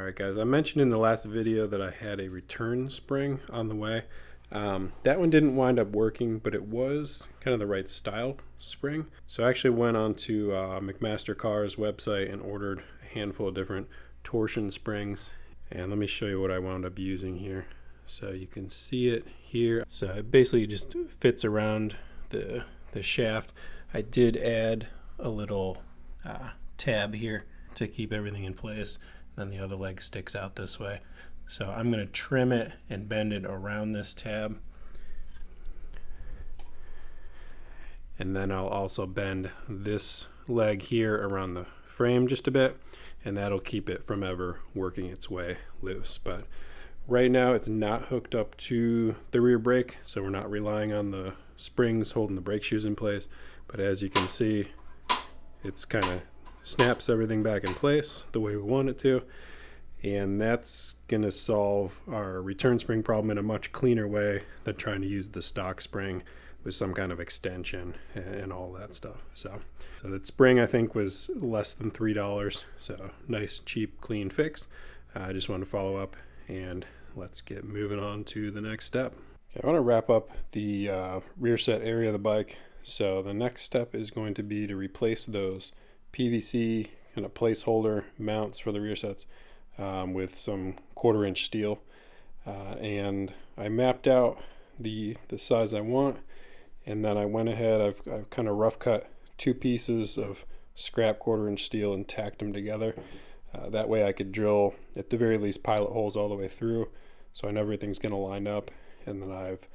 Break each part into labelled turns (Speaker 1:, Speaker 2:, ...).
Speaker 1: Alright guys, I mentioned in the last video that I had a return spring on the way. That one didn't wind up working, but it was kind of the right style spring. So I actually went onto McMaster Car's website and ordered a handful of different torsion springs. And let me show you what I wound up using here. So you can see it here. So it basically just fits around the shaft. I did add a little tab here to keep everything in place. Then the other leg sticks out this way. So I'm going to trim it and bend it around this tab. And then I'll also bend this leg here around the frame just a bit, and that'll keep it from ever working its way loose. But right now it's not hooked up to the rear brake, so we're not relying on the springs holding the brake shoes in place. But as you can see, it's kind of snaps everything back in place the way we want it to, and that's going to solve our return spring problem in a much cleaner way than trying to use the stock spring with some kind of extension and all that stuff. So that spring I think was less than $3, so nice cheap clean fix. I just wanted to follow up, and let's get moving on to the next step. Okay, I want to wrap up the rear set area of the bike. So the next step is going to be to replace those PVC kind of placeholder mounts for the rear sets with some 1/4 inch steel, and I mapped out the size I want, and then I went ahead, I've kind of rough cut 2 pieces of scrap 1/4 inch steel and tacked them together. That way I could drill at the very least pilot holes all the way through, so I know everything's going to line up. And then I've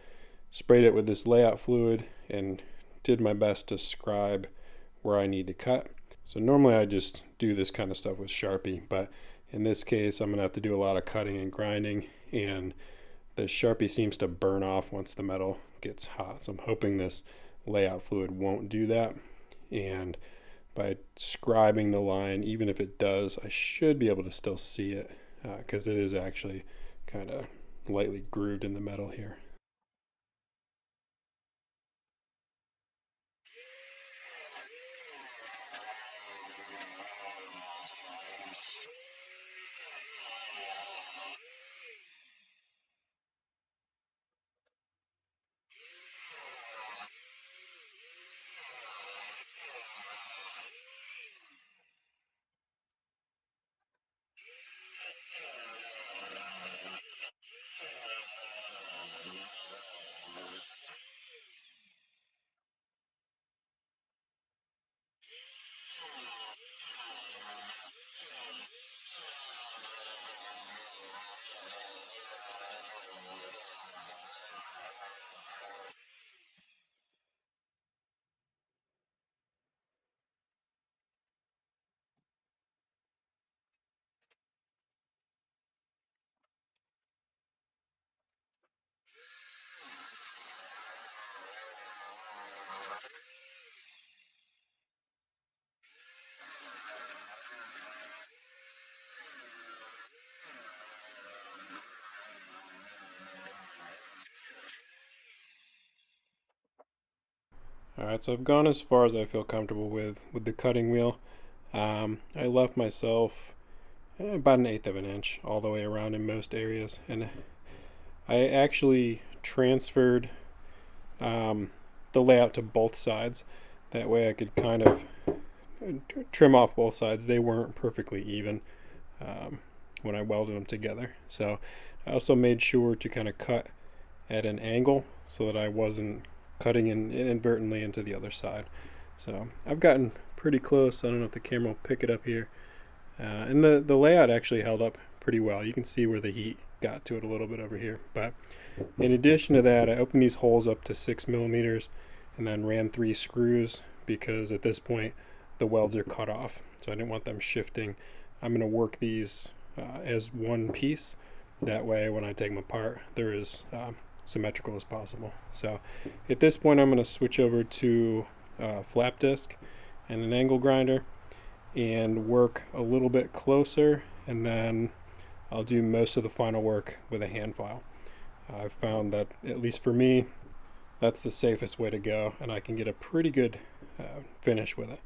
Speaker 1: sprayed it with this layout fluid and did my best to scribe where I need to cut. So normally I just do this kind of stuff with Sharpie, but in this case I'm going to have to do a lot of cutting and grinding, and the Sharpie seems to burn off once the metal gets hot. So I'm hoping this layout fluid won't do that, and by scribing the line, even if it does, I should be able to still see it because it is actually kind of lightly grooved in the metal here. Alright, so I've gone as far as I feel comfortable with the cutting wheel. I left myself about 1/8 of an inch all the way around in most areas, and I actually transferred the layout to both sides. That way I could kind of trim off both sides. They weren't perfectly even when I welded them together. So I also made sure to kind of cut at an angle so that I wasn't cutting inadvertently into the other side. So I've gotten pretty close. I don't know if the camera will pick it up here. And the layout actually held up pretty well. You can see where the heat got to it a little bit over here. But in addition to that, I opened these holes up to 6 millimeters and then ran 3 screws, because at this point the welds are cut off. So I didn't want them shifting. I'm going to work these as one piece. That way when I take them apart, they're as symmetrical as possible. So at this point I'm going to switch over to flap disc and an angle grinder and work a little bit closer, and then I'll do most of the final work with a hand file. I've found that, at least for me, that's the safest way to go, and I can get a pretty good finish with it.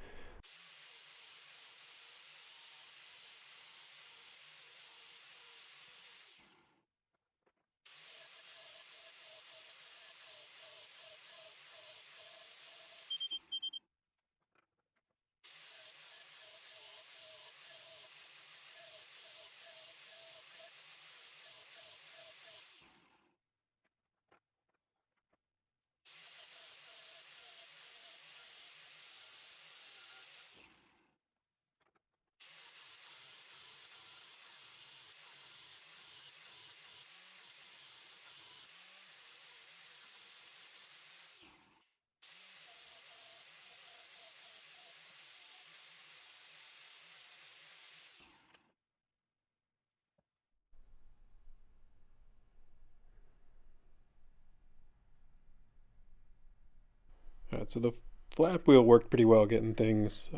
Speaker 1: Alright, so the flap wheel worked pretty well getting things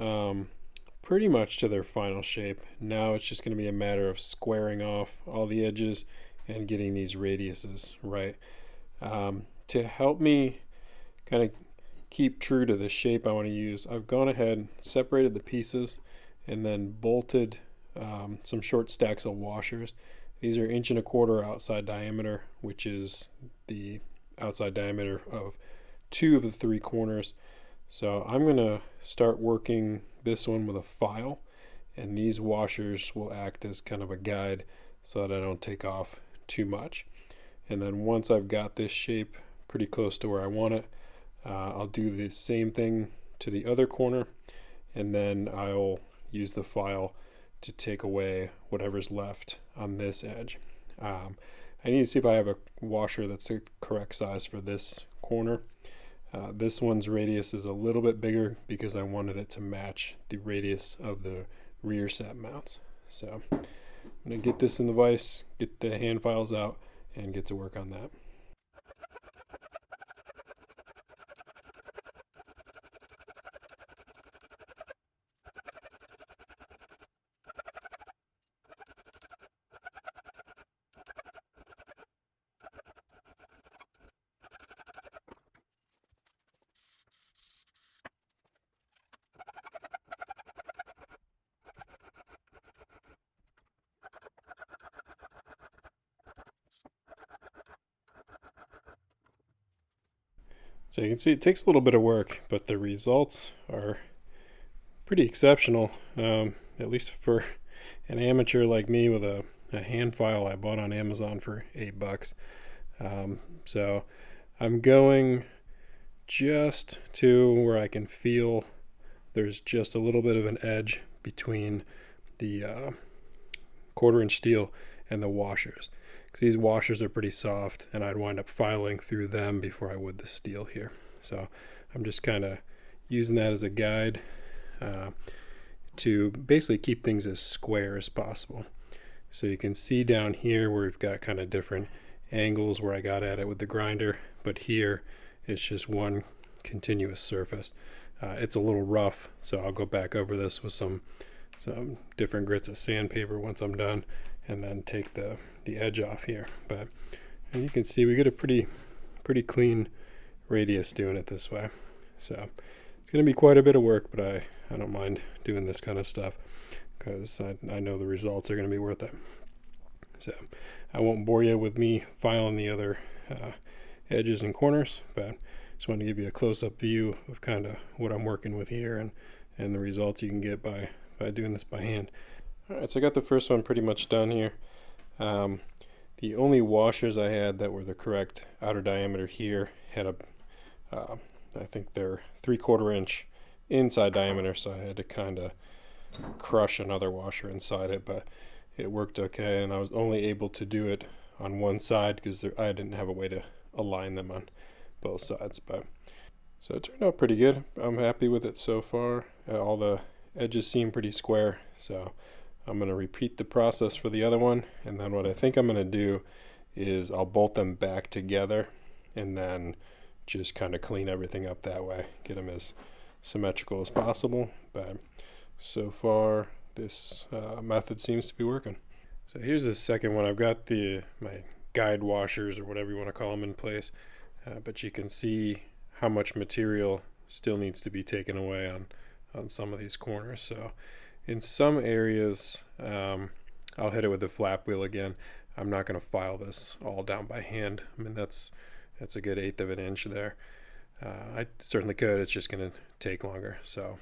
Speaker 1: pretty much to their final shape. Now it's just going to be a matter of squaring off all the edges and getting these radiuses right. To help me kind of keep true to the shape I want to use, I've gone ahead, separated the pieces, and then bolted some short stacks of washers. These are 1.25 inch outside diameter, which is the outside diameter of 2 of the 3 corners. So I'm going to start working this one with a file, and these washers will act as kind of a guide so that I don't take off too much. And then once I've got this shape pretty close to where I want it, I'll do the same thing to the other corner, and then I'll use the file to take away whatever's left on this edge. I need to see if I have a washer that's the correct size for this corner. This one's radius is a little bit bigger because I wanted it to match the radius of the rear set mounts. So I'm going to get this in the vise, get the hand files out, and get to work on that. So you can see it takes a little bit of work, but the results are pretty exceptional, at least for an amateur like me with a hand file I bought on Amazon for $8. So I'm going just to where I can feel there's just a little bit of an edge between the 1/4 inch steel and the washers, because these washers are pretty soft and I'd wind up filing through them before I would the steel here. So I'm just kind of using that as a guide to basically keep things as square as possible. So you can see down here where we've got kind of different angles where I got at it with the grinder, but here it's just one continuous surface. It's a little rough, so I'll go back over this with some different grits of sandpaper once I'm done, and then take the edge off here. But and you can see we get a pretty clean radius doing it this way. So it's going to be quite a bit of work, but I don't mind doing this kind of stuff because I know the results are going to be worth it. So I won't bore you with me filing the other edges and corners, but just wanted to give you a close-up view of kind of what I'm working with here and the results you can get by doing this by hand. Alright, so I got the first one pretty much done here. The only washers I had that were the correct outer diameter here had I think they're 3/4 inch inside diameter, so I had to kind of crush another washer inside it, but it worked okay, and I was only able to do it on one side because I didn't have a way to align them on both sides. But so it turned out pretty good. I'm happy with it so far. All the edges seem pretty square, so I'm going to repeat the process for the other one, and then what I think I'm going to do is I'll bolt them back together and then just kind of clean everything up that way, get them as symmetrical as possible. But so far this method seems to be working. So here's the second one. I've got my guide washers or whatever you want to call them in place, but you can see how much material still needs to be taken away on some of these corners. So in some areas I'll hit it with the flap wheel again. I'm not going to file this all down by hand. I mean that's a good 1/8 of an inch there. I certainly could, it's just going to take longer. So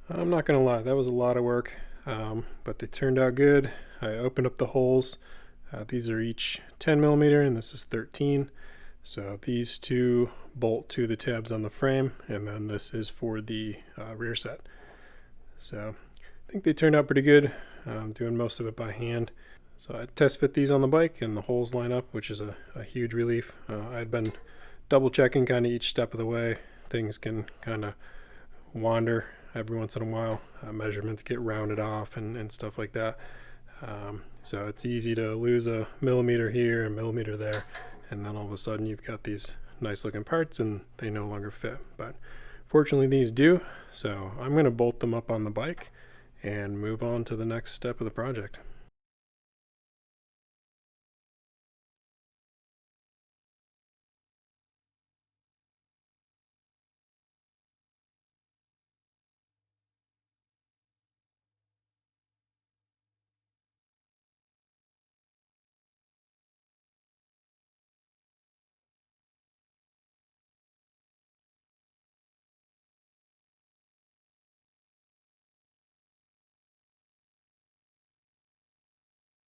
Speaker 1: I'm not gonna lie, that was a lot of work, but they turned out good. I opened up the holes. These are each 10 millimeter and this is 13. So these two bolt to the tabs on the frame, and then this is for the rear set. So I think they turned out pretty good. I'm doing most of it by hand. So I test fit these on the bike and the holes line up, which is a huge relief. I'd been double checking kind of each step of the way. Things can kind of wander every once in a while. Measurements get rounded off and stuff like that. So it's easy to lose a millimeter here, a millimeter there, and then all of a sudden you've got these nice looking parts and they no longer fit. But fortunately these do, so I'm going to bolt them up on the bike and move on to the next step of the project.